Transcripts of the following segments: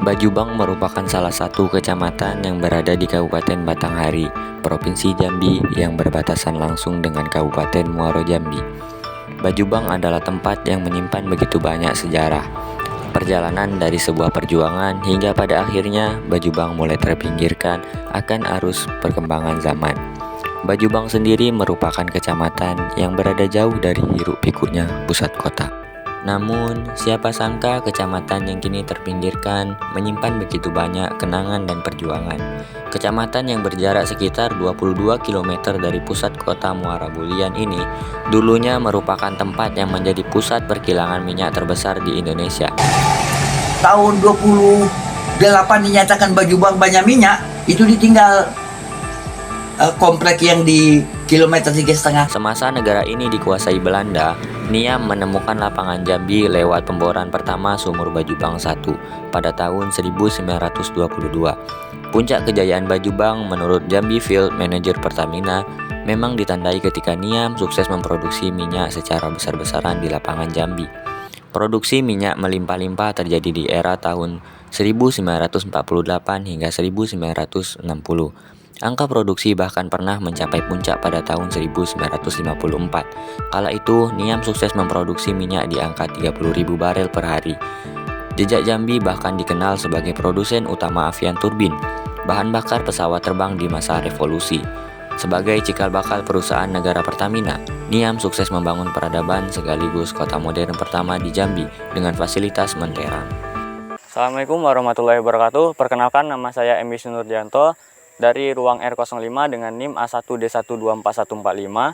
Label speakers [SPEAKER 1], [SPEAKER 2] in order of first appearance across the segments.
[SPEAKER 1] Bajubang merupakan salah satu kecamatan yang berada di Kabupaten Batanghari, Provinsi Jambi yang berbatasan langsung dengan Kabupaten Muaro Jambi. Bajubang adalah tempat yang menyimpan begitu banyak sejarah. Perjalanan dari sebuah perjuangan hingga pada akhirnya Bajubang mulai terpinggirkan akan arus perkembangan zaman. Bajubang sendiri merupakan kecamatan yang berada jauh dari hiruk-pikuknya pusat kota. Namun, siapa sangka kecamatan yang kini terpinggirkan menyimpan begitu banyak kenangan dan perjuangan. Kecamatan yang berjarak sekitar 22 km dari pusat kota Muara Bulian ini dulunya merupakan tempat yang menjadi pusat perkilangan minyak terbesar di Indonesia.
[SPEAKER 2] Tahun 28 dinyatakan Bajubang banyak minyak, itu ditinggal komplek yang di kilometer 3,5.
[SPEAKER 1] Semasa negara ini dikuasai Belanda, Niam menemukan lapangan Jambi lewat pemboran pertama sumur Bajubang 1 pada tahun 1922. Puncak kejayaan Bajubang menurut Jambi Field Manager Pertamina memang ditandai ketika Niam sukses memproduksi minyak secara besar-besaran di lapangan Jambi. Produksi minyak melimpah-limpah terjadi di era tahun 1948 hingga 1960. Angka produksi bahkan pernah mencapai puncak pada tahun 1954. Kala itu, Niam sukses memproduksi minyak di angka 30.000 barel per hari. Jejak Jambi bahkan dikenal sebagai produsen utama avian turbin, bahan bakar pesawat terbang di masa revolusi. Sebagai cikal bakal perusahaan negara Pertamina, Niam sukses membangun peradaban sekaligus kota modern pertama di Jambi dengan fasilitas menterang.
[SPEAKER 3] Assalamualaikum warahmatullahi wabarakatuh. Perkenalkan, nama saya M. Nurjanto dari ruang R05 dengan NIM A1D1244145,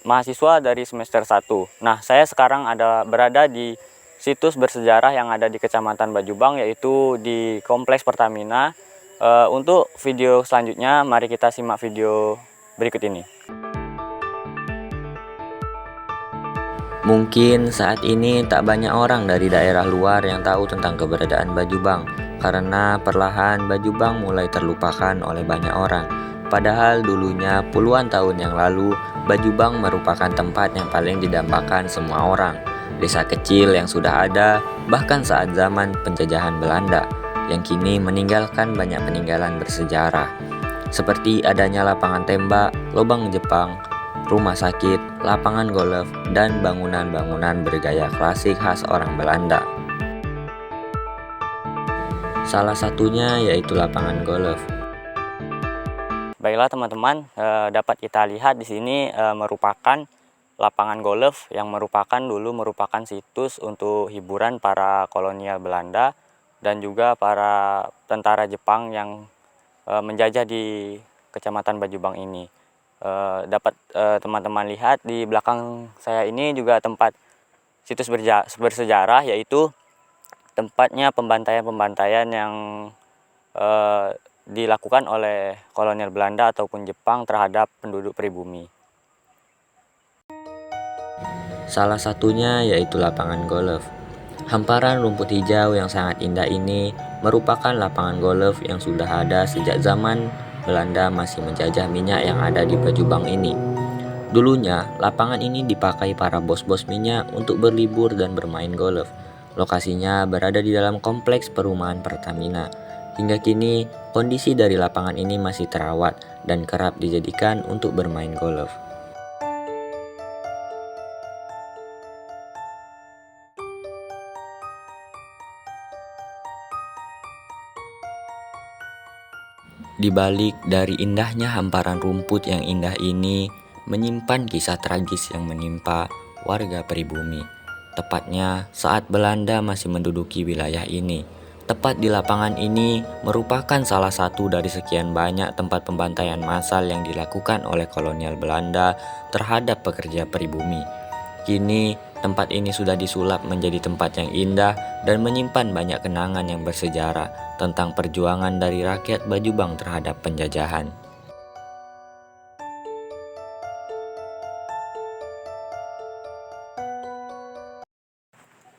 [SPEAKER 3] mahasiswa dari semester 1. Nah, saya sekarang berada di situs bersejarah yang ada di Kecamatan Bajubang, yaitu di Kompleks Pertamina. Untuk video selanjutnya, mari kita simak video berikut ini.
[SPEAKER 1] Mungkin saat ini tak banyak orang dari daerah luar yang tahu tentang keberadaan Bajubang, karena perlahan Bajubang mulai terlupakan oleh banyak orang. Padahal dulunya puluhan tahun yang lalu, Bajubang merupakan tempat yang paling didambakan semua orang. Desa kecil yang sudah ada bahkan saat zaman penjajahan Belanda, yang kini meninggalkan banyak peninggalan bersejarah, seperti adanya lapangan tembak, lubang Jepang, rumah sakit, lapangan golf, dan bangunan-bangunan bergaya klasik khas orang Belanda. Salah satunya yaitu lapangan golf.
[SPEAKER 3] Baiklah teman-teman, dapat kita lihat di sini merupakan lapangan golf yang dulu merupakan situs untuk hiburan para kolonial Belanda dan juga para tentara Jepang yang menjajah di Kecamatan Bajubang ini. Dapat teman-teman lihat di belakang saya ini juga tempat situs bersejarah, yaitu tempatnya pembantaian yang dilakukan oleh kolonial Belanda ataupun Jepang terhadap penduduk pribumi.
[SPEAKER 1] Salah satunya yaitu lapangan golf. Hamparan rumput hijau yang sangat indah ini merupakan lapangan golf yang sudah ada sejak zaman Belanda masih menjajah minyak yang ada di Bajubang ini. Dulunya, lapangan ini dipakai para bos-bos minyak untuk berlibur dan bermain golf. Lokasinya berada di dalam kompleks perumahan Pertamina. Hingga kini, kondisi dari lapangan ini masih terawat dan kerap dijadikan untuk bermain golf. Di balik dari indahnya hamparan rumput yang indah ini, menyimpan kisah tragis yang menimpa warga pribumi. Tepatnya saat Belanda masih menduduki wilayah ini. Tepat di lapangan ini merupakan salah satu dari sekian banyak tempat pembantaian massal yang dilakukan oleh kolonial Belanda terhadap pekerja pribumi. Kini, Tempat ini sudah disulap menjadi tempat yang indah dan menyimpan banyak kenangan yang bersejarah tentang perjuangan dari rakyat Bajubang terhadap penjajahan.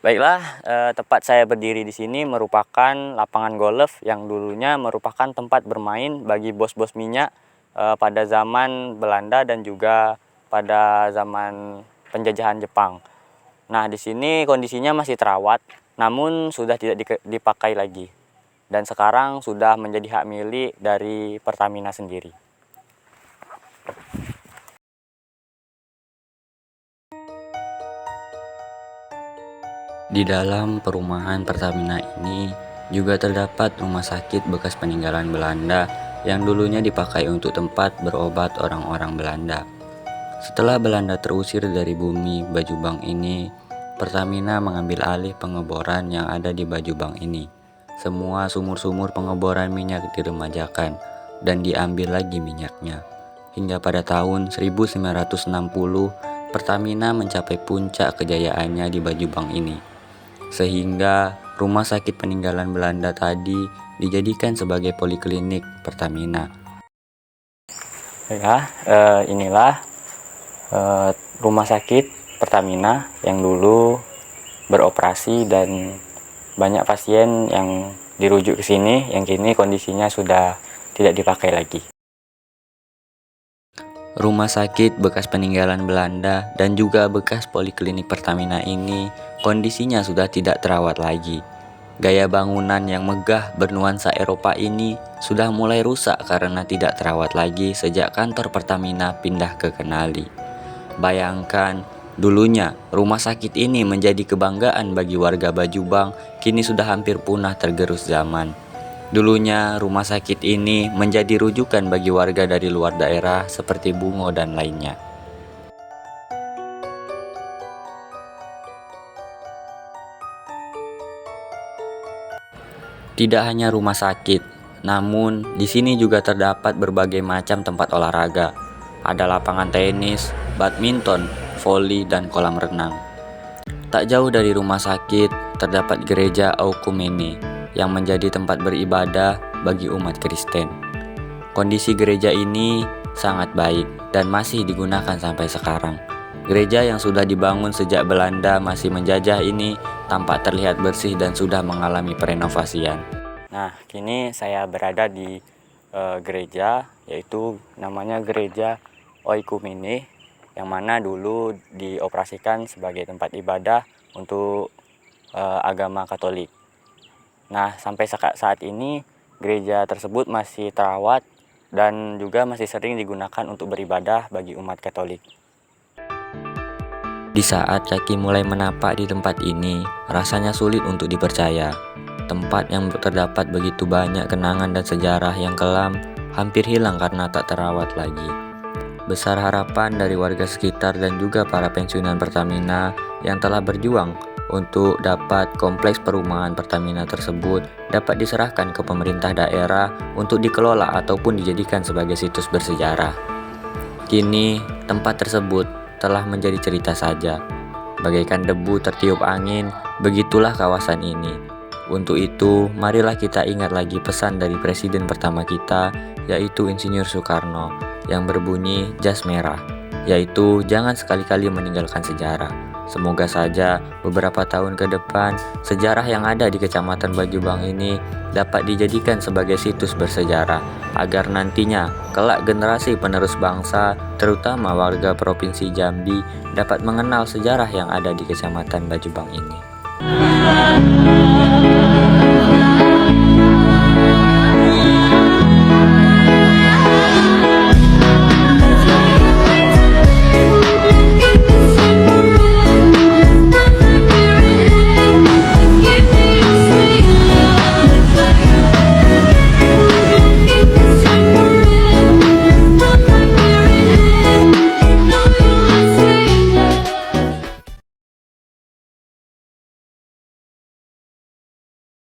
[SPEAKER 3] Baiklah, tempat saya berdiri di sini merupakan lapangan golf yang dulunya merupakan tempat bermain bagi bos-bos minyak pada zaman Belanda dan juga pada zaman penjajahan Jepang. Nah, di sini kondisinya masih terawat, namun sudah tidak dipakai lagi. Dan sekarang sudah menjadi hak milik dari Pertamina sendiri.
[SPEAKER 1] Di dalam perumahan Pertamina ini juga terdapat rumah sakit bekas peninggalan Belanda yang dulunya dipakai untuk tempat berobat orang-orang Belanda. Setelah Belanda terusir dari bumi Bajubang ini, Pertamina mengambil alih pengeboran yang ada di Bajubang ini. Semua sumur-sumur pengeboran minyak diremajakan dan diambil lagi minyaknya. Hingga pada tahun 1960, Pertamina mencapai puncak kejayaannya di Bajubang ini. Sehingga rumah sakit peninggalan Belanda tadi dijadikan sebagai poliklinik Pertamina.
[SPEAKER 3] Ya, inilah rumah sakit Pertamina yang dulu beroperasi dan banyak pasien yang dirujuk ke sini yang kini kondisinya sudah tidak dipakai lagi.
[SPEAKER 1] Rumah sakit bekas peninggalan Belanda dan juga bekas poliklinik Pertamina ini kondisinya sudah tidak terawat lagi. Gaya bangunan yang megah bernuansa Eropa ini sudah mulai rusak karena tidak terawat lagi sejak kantor Pertamina pindah ke Kenali. Bayangkan, dulunya rumah sakit ini menjadi kebanggaan bagi warga Bajubang, kini sudah hampir punah tergerus zaman. Dulunya rumah sakit ini menjadi rujukan bagi warga dari luar daerah seperti Bungo dan lainnya. Tidak hanya rumah sakit, namun di sini juga terdapat berbagai macam tempat olahraga. Ada lapangan tenis, badminton, voli, dan kolam renang. Tak jauh dari rumah sakit terdapat gereja Aukumene yang menjadi tempat beribadah bagi umat Kristen. Kondisi gereja ini sangat baik dan masih digunakan sampai sekarang. Gereja yang sudah dibangun sejak Belanda masih menjajah ini tampak terlihat bersih dan sudah mengalami perenovasian.
[SPEAKER 3] Nah, kini saya berada di gereja, yaitu namanya Gereja Oikumene, yang mana dulu dioperasikan sebagai tempat ibadah untuk agama Katolik. Nah, sampai saat ini gereja tersebut masih terawat dan juga masih sering digunakan untuk beribadah bagi umat Katolik.
[SPEAKER 1] Di saat kaki mulai menapak di tempat ini, rasanya sulit untuk dipercaya. Tempat yang terdapat begitu banyak kenangan dan sejarah yang kelam hampir hilang karena tak terawat lagi. Besar harapan dari warga sekitar dan juga para pensiunan Pertamina yang telah berjuang untuk dapat kompleks perumahan Pertamina tersebut dapat diserahkan ke pemerintah daerah untuk dikelola ataupun dijadikan sebagai situs bersejarah. Kini tempat tersebut telah menjadi cerita saja. Bagaikan debu tertiup angin, begitulah kawasan ini. Untuk itu, marilah kita ingat lagi pesan dari presiden pertama kita, yaitu Insinyur Soekarno, yang berbunyi jas merah, yaitu jangan sekali-kali meninggalkan sejarah. Semoga saja beberapa tahun ke depan, sejarah yang ada di Kecamatan Bajubang ini dapat dijadikan sebagai situs bersejarah, agar nantinya kelak generasi penerus bangsa, terutama warga Provinsi Jambi, dapat mengenal sejarah yang ada di Kecamatan Bajubang ini.